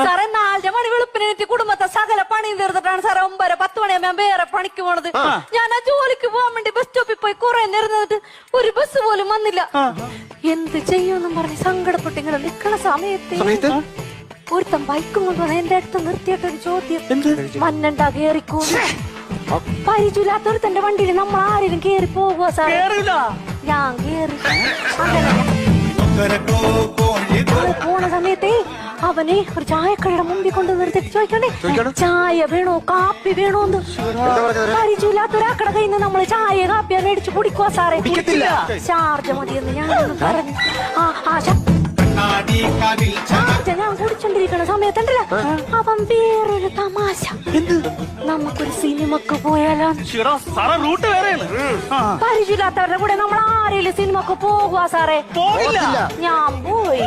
സാറേ 4 മണി വെളുപ്പിനെത്തി കുടുംബത്തെ സകല പണിയും തീർത്തിട്ടാണ് സാറേ 9-10 മണിയാകുമ്പോ ഞാൻ വേറെ പണിക്ക് പോണത്. ഞാൻ ആ ജോലിക്ക് പോകാൻ വേണ്ടി ബസ് സ്റ്റോപ്പിൽ പോയി കുറെ നേരം നിന്നിട്ട് ഒരു ബസ് പോലും വന്നില്ല. എന്ത് ചെയ്യുമെന്നും പറഞ്ഞ് സങ്കടപ്പെട്ട് ഇങ്ങനെ നിക്കണ സമയത്ത് ഒരുത്തൻ ബൈക്കും കൊണ്ടുവന്ന് എന്റെ അടുത്ത് നിർത്തിയിട്ടൊരു ചോദ്യം, മഞ്ഞണ്ടാ കേറിക്കോ? പരിചയമില്ലാത്തൊരുത്തന്റെ വണ്ടിയിൽ നമ്മൾ ആരെങ്കിലും കേറി പോകുക സാറേ? ഞാൻ കേറി. പോണ സമയത്തേ അവനെ ഒരു ചായക്കടയുടെ മുമ്പിൽ കൊണ്ട് നിർത്തിട്ട് ചോദിക്കണ്ടേ, ചായ വേണോ കാപ്പി വേണോന്ന്? പരിചയമില്ലാത്ത ഒരാക്കടെ കയ്യിൽ നിന്ന് നമ്മള് ചായ കാപ്പിയാ മേടിച്ച് കുടിക്കുക സാറേ. ചാർജ് മതിയെന്ന് ഞാനൊന്ന് പറഞ്ഞു. ഞാൻ കുടിച്ചോണ്ടിരിക്കണ സമയത്തുണ്ടല്ലോ അവൻ വേറൊരു തമാശ, നമുക്കൊരു സിനിമക്ക് പോയാലോ? പരിചയമില്ലാത്തവരുടെ കൂടെ നമ്മൾ ആരെങ്കിലും സിനിമക്ക് പോകുക സാറേ? ഞാൻ പോയി.